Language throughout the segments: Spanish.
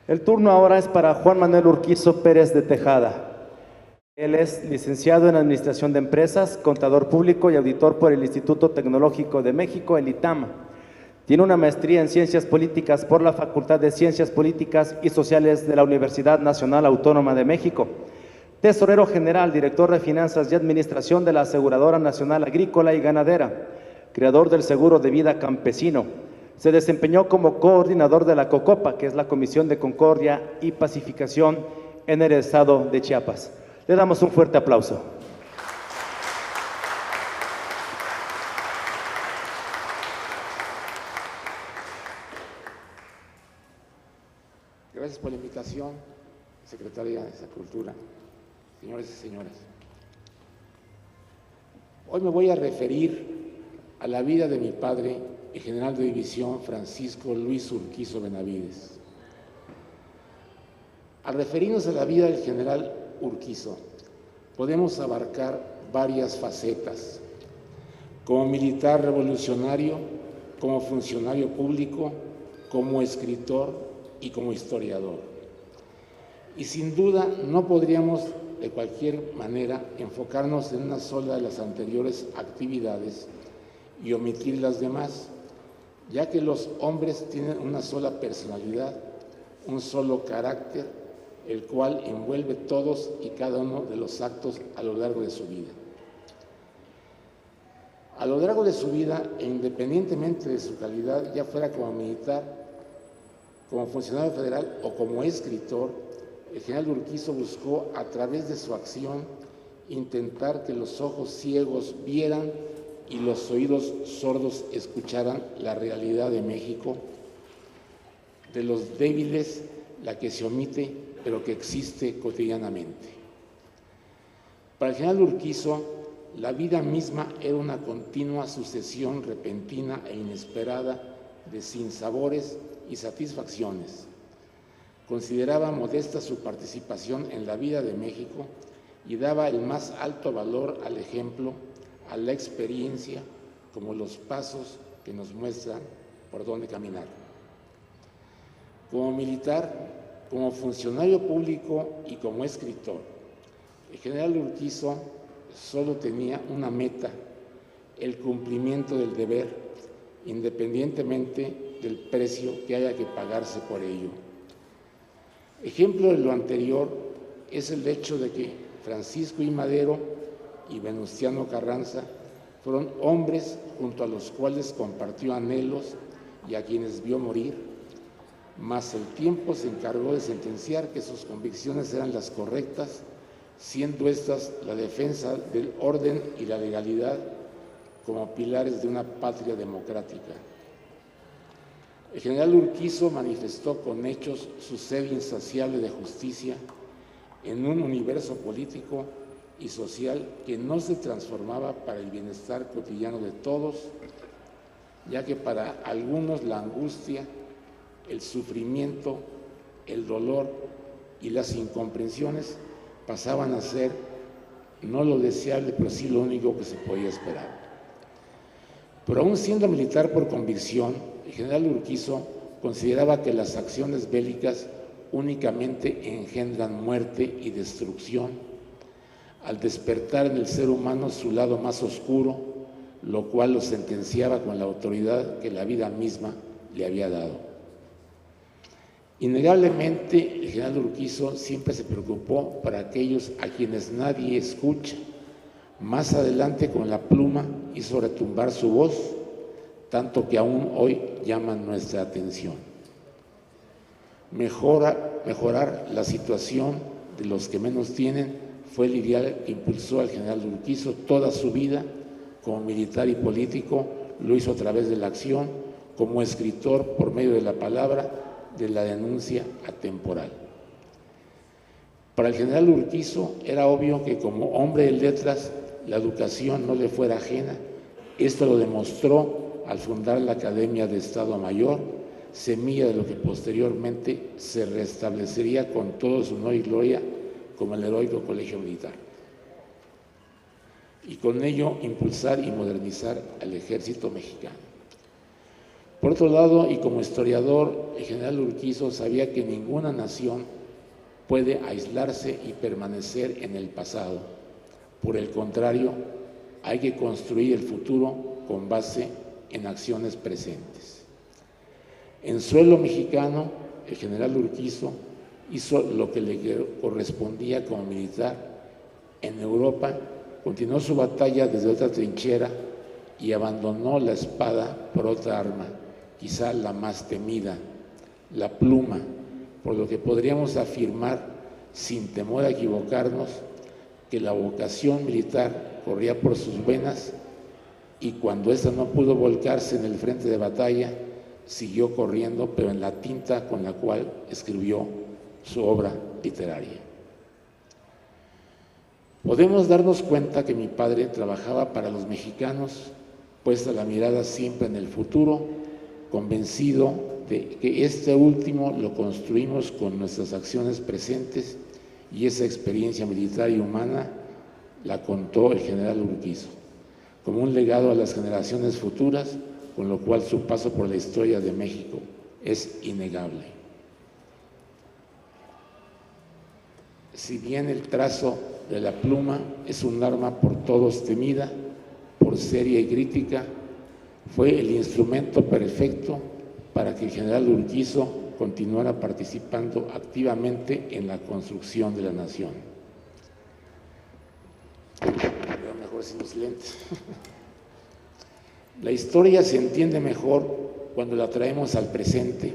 El turno ahora es para Juan Manuel Urquizo Pérez de Tejada. Él es licenciado en Administración de Empresas, contador público y auditor por el Instituto Tecnológico de México, el ITAM. Tiene una maestría en Ciencias Políticas por la Facultad de Ciencias Políticas y Sociales de la Universidad Nacional Autónoma de México. Tesorero General, Director de Finanzas y Administración de la Aseguradora Nacional Agrícola y Ganadera. Creador del Seguro de Vida Campesino. Se desempeñó como coordinador de la COCOPA, que es la Comisión de Concordia y Pacificación en el estado de Chiapas. Le damos un fuerte aplauso. Gracias por la invitación, Secretaria de Cultura, señores y señoras. Hoy me voy a referir a la vida de mi padre, el general de división Francisco Luis Urquizo Benavides. Al referirnos a la vida del general Urquizo, podemos abarcar varias facetas: como militar revolucionario, como funcionario público, como escritor y como historiador. Y sin duda no podríamos de cualquier manera enfocarnos en una sola de las anteriores actividades y omitir las demás, ya que los hombres tienen una sola personalidad, un solo carácter, el cual envuelve todos y cada uno de los actos a lo largo de su vida. A lo largo de su vida, e independientemente de su calidad, ya fuera como militar, como funcionario federal o como escritor, el general Urquizo buscó, a través de su acción, intentar que los ojos ciegos vieran y los oídos sordos escucharan la realidad de México, de los débiles, la que se omite, pero que existe cotidianamente. Para el general Urquizo, la vida misma era una continua sucesión repentina e inesperada de sinsabores y satisfacciones. Consideraba modesta su participación en la vida de México y daba el más alto valor al ejemplo, a la experiencia, como los pasos que nos muestran por dónde caminar. Como militar, como funcionario público y como escritor, el general Urquizo solo tenía una meta: el cumplimiento del deber, independientemente del precio que haya que pagarse por ello. Ejemplo de lo anterior es el hecho de que Francisco I. Madero y Venustiano Carranza fueron hombres junto a los cuales compartió anhelos y a quienes vio morir, mas el tiempo se encargó de sentenciar que sus convicciones eran las correctas, siendo estas la defensa del orden y la legalidad como pilares de una patria democrática. El general Urquizo manifestó con hechos su sed insaciable de justicia en un universo político y social que no se transformaba para el bienestar cotidiano de todos, ya que para algunos la angustia, el sufrimiento, el dolor y las incomprensiones pasaban a ser no lo deseable, pero sí lo único que se podía esperar. Pero aún siendo militar por convicción, el general Urquizo consideraba que las acciones bélicas únicamente engendran muerte y destrucción, al despertar en el ser humano su lado más oscuro, lo cual lo sentenciaba con la autoridad que la vida misma le había dado. Innegablemente, el general Urquizo siempre se preocupó por aquellos a quienes nadie escucha. Más adelante, con la pluma, hizo retumbar su voz, tanto que aún hoy llaman nuestra atención. Mejorar la situación de los que menos tienen fue el ideal que impulsó al general Urquizo toda su vida. Como militar y político, lo hizo a través de la acción, como escritor por medio de la palabra, de la denuncia atemporal. Para el general Urquizo era obvio que como hombre de letras la educación no le fuera ajena. Esto lo demostró al fundar la Academia de Estado Mayor, semilla de lo que posteriormente se restablecería con todo su honor y gloria como el heroico Colegio Militar, y con ello impulsar y modernizar al ejército mexicano. Por otro lado, y como historiador, el general Urquizo sabía que ninguna nación puede aislarse y permanecer en el pasado. Por el contrario, hay que construir el futuro con base en acciones presentes. En suelo mexicano, el general Urquizo hizo lo que le correspondía como militar. En Europa, continuó su batalla desde otra trinchera y abandonó la espada por otra arma, quizá la más temida, la pluma, por lo que podríamos afirmar, sin temor a equivocarnos, que la vocación militar corría por sus venas y cuando ésta no pudo volcarse en el frente de batalla, siguió corriendo, pero en la tinta con la cual escribió su obra literaria. Podemos darnos cuenta que mi padre trabajaba para los mexicanos, puesta la mirada siempre en el futuro, convencido de que este último lo construimos con nuestras acciones presentes, y esa experiencia militar y humana la contó el general Urquizo como un legado a las generaciones futuras, con lo cual su paso por la historia de México es innegable. Si bien el trazo de la pluma es un arma por todos temida, por seria y crítica, fue el instrumento perfecto para que el general Urquizo continuara participando activamente en la construcción de la nación. Pero mejor sin los lentes. La historia se entiende mejor cuando la traemos al presente,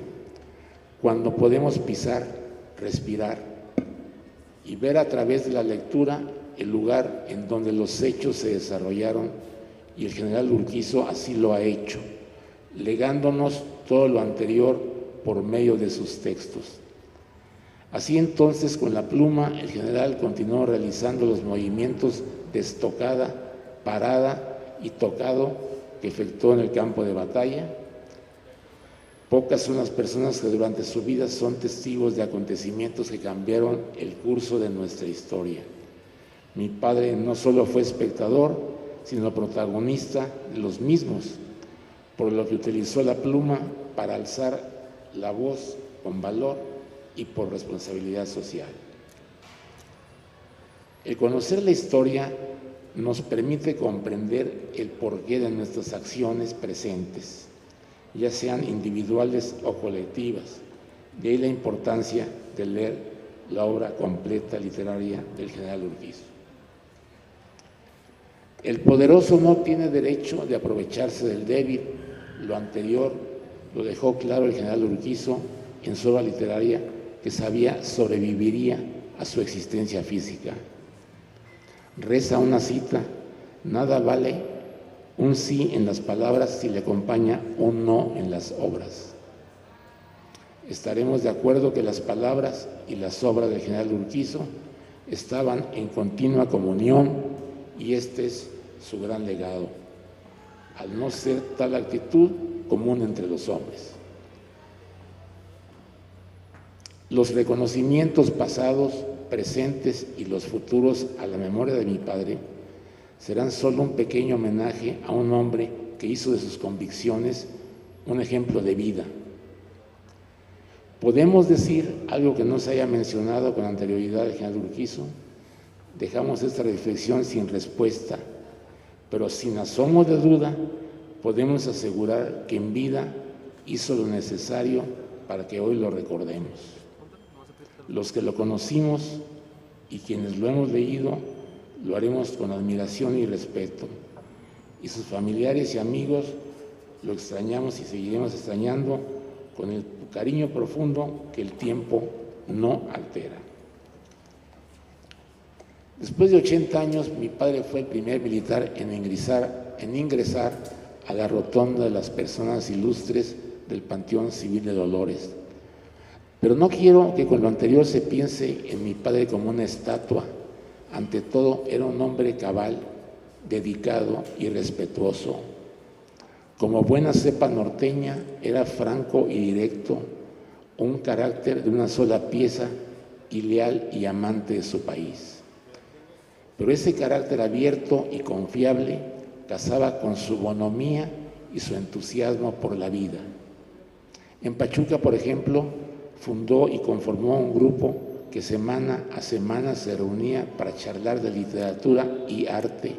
cuando podemos pisar, respirar y ver a través de la lectura el lugar en donde los hechos se desarrollaron, y el general Urquizo así lo ha hecho, legándonos todo lo anterior por medio de sus textos. Así entonces, con la pluma, el general continuó realizando los movimientos de estocada, parada y tocado que efectuó en el campo de batalla. Pocas son las personas que durante su vida son testigos de acontecimientos que cambiaron el curso de nuestra historia. Mi padre no solo fue espectador, sino protagonista de los mismos, por lo que utilizó la pluma para alzar la voz con valor y por responsabilidad social. El conocer la historia nos permite comprender el porqué de nuestras acciones presentes, ya sean individuales o colectivas. De ahí la importancia de leer la obra completa literaria del general Urquizo. El poderoso no tiene derecho de aprovecharse del débil. Lo anterior lo dejó claro el general Urquizo en su obra literaria, que sabía sobreviviría a su existencia física. Reza una cita: nada vale un sí en las palabras si le acompaña un no en las obras. Estaremos de acuerdo que las palabras y las obras del general Urquizo estaban en continua comunión, y este es su gran legado, al no ser tal actitud común entre los hombres. Los reconocimientos pasados, presentes y los futuros a la memoria de mi padre serán solo un pequeño homenaje a un hombre que hizo de sus convicciones un ejemplo de vida. ¿Podemos decir algo que no se haya mencionado con anterioridad del general Urquizo? Dejamos esta reflexión sin respuesta, pero sin asomo de duda podemos asegurar que en vida hizo lo necesario para que hoy lo recordemos. Los que lo conocimos y quienes lo hemos leído lo haremos con admiración y respeto, y sus familiares y amigos lo extrañamos y seguiremos extrañando con el cariño profundo que el tiempo no altera. Después de 80 años, mi padre fue el primer militar en ingresar a la rotonda de las personas ilustres del Panteón Civil de Dolores. Pero no quiero que con lo anterior se piense en mi padre como una estatua. Ante todo, era un hombre cabal, dedicado y respetuoso. Como buena cepa norteña, era franco y directo, un carácter de una sola pieza, y leal y amante de su país. Pero ese carácter abierto y confiable casaba con su bonomía y su entusiasmo por la vida. En Pachuca, por ejemplo, fundó y conformó un grupo que semana a semana se reunía para charlar de literatura y arte,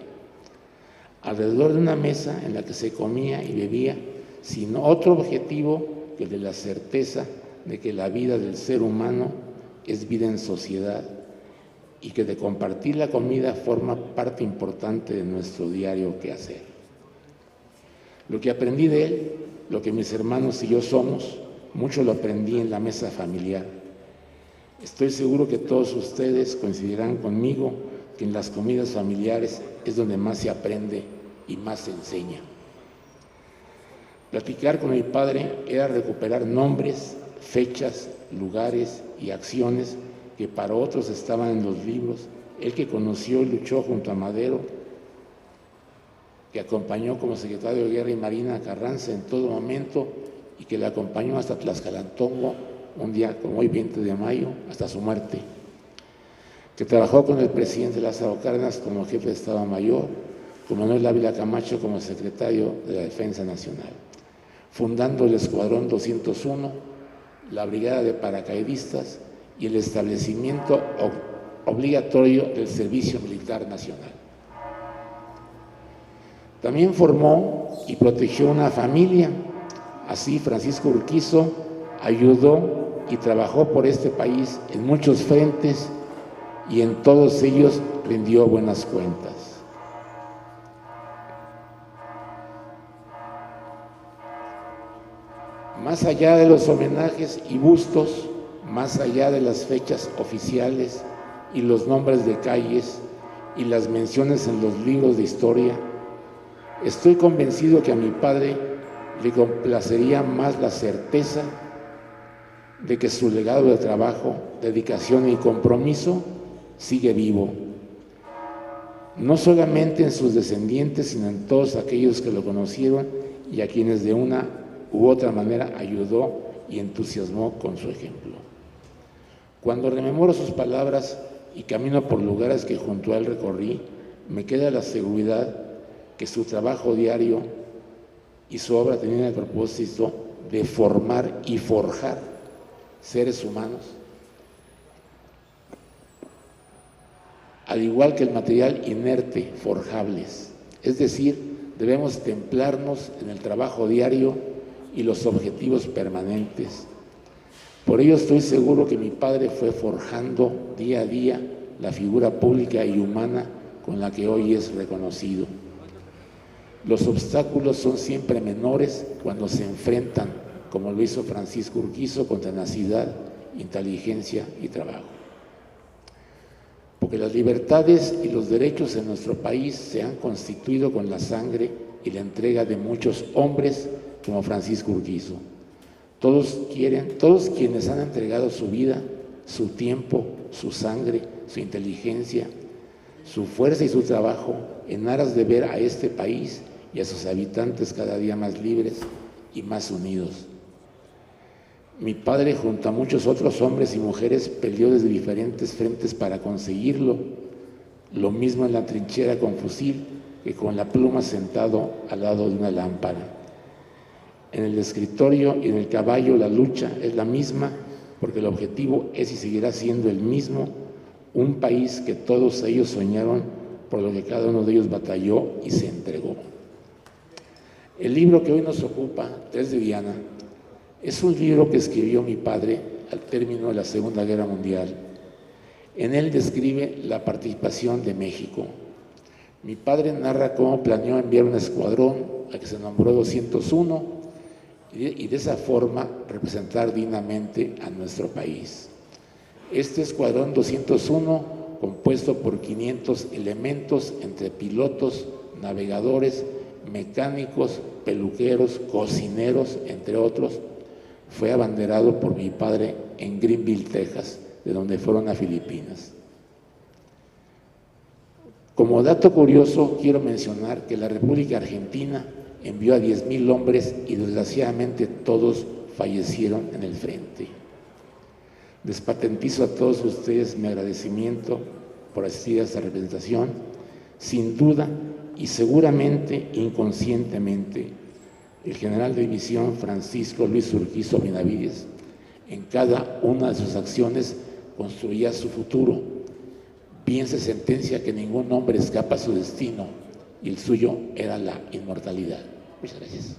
alrededor de una mesa en la que se comía y bebía sin otro objetivo que el de la certeza de que la vida del ser humano es vida en sociedad y que de compartir la comida forma parte importante de nuestro diario quehacer. Lo que aprendí de él, lo que mis hermanos y yo somos, mucho lo aprendí en la mesa familiar. Estoy seguro que todos ustedes coincidirán conmigo que en las comidas familiares es donde más se aprende y más se enseña. Platicar con mi padre era recuperar nombres, fechas, lugares y acciones que para otros estaban en los libros, él que conoció y luchó junto a Madero, que acompañó como secretario de Guerra y Marina a Carranza en todo momento y que le acompañó hasta Tlaxcalantongo, un día como hoy, 20 de mayo, hasta su muerte, que trabajó con el presidente Lázaro Cárdenas como jefe de Estado Mayor, con Manuel Ávila Camacho como secretario de la Defensa Nacional, fundando el Escuadrón 201, la Brigada de Paracaidistas y el establecimiento obligatorio del Servicio Militar Nacional. También formó y protegió una familia. Así, Francisco Urquizo ayudó y trabajó por este país en muchos frentes y en todos ellos rindió buenas cuentas. Más allá de los homenajes y bustos, más allá de las fechas oficiales y los nombres de calles y las menciones en los libros de historia, estoy convencido que a mi padre le complacería más la certeza de que su legado de trabajo, dedicación y compromiso sigue vivo, no solamente en sus descendientes, sino en todos aquellos que lo conocieron y a quienes de una u otra manera ayudó y entusiasmó con su ejemplo. Cuando rememoro sus palabras y camino por lugares que junto a él recorrí, me queda la seguridad que su trabajo diario y su obra tenían el propósito de formar y forjar seres humanos, al igual que el material inerte, forjables. Es decir, debemos templarnos en el trabajo diario y los objetivos permanentes. Por ello estoy seguro que mi padre fue forjando día a día la figura pública y humana con la que hoy es reconocido. Los obstáculos son siempre menores cuando se enfrentan, como lo hizo Francisco Urquizo, con tenacidad, inteligencia y trabajo. Porque las libertades y los derechos en nuestro país se han constituido con la sangre y la entrega de muchos hombres como Francisco Urquizo. Todos quienes han entregado su vida, su tiempo, su sangre, su inteligencia, su fuerza y su trabajo en aras de ver a este país y a sus habitantes cada día más libres y más unidos. Mi padre, junto a muchos otros hombres y mujeres, peleó desde diferentes frentes para conseguirlo, lo mismo en la trinchera con fusil que con la pluma sentado al lado de una lámpara. En el escritorio y en el caballo la lucha es la misma, porque el objetivo es y seguirá siendo el mismo, un país que todos ellos soñaron, por lo que cada uno de ellos batalló y se entregó. El libro que hoy nos ocupa, Tres de Viana, es un libro que escribió mi padre al término de la Segunda Guerra Mundial. En él describe la participación de México. Mi padre narra cómo planeó enviar un escuadrón al que se nombró 201 y de esa forma representar dignamente a nuestro país. Este escuadrón 201, compuesto por 500 elementos entre pilotos, navegadores, mecánicos, peluqueros, cocineros, entre otros, fue abanderado por mi padre en Greenville, Texas, de donde fueron a Filipinas. Como dato curioso, quiero mencionar que la República Argentina envió a 10,000 hombres y desgraciadamente todos fallecieron en el frente. Les patentizo a todos ustedes mi agradecimiento por asistir a esta representación. Sin duda y seguramente inconscientemente, El general de división Francisco Luis Urquizo Benavides, en cada una de sus acciones, construía su futuro. Bien se sentencia que ningún hombre escapa a su destino y el suyo era la inmortalidad. Muchas gracias.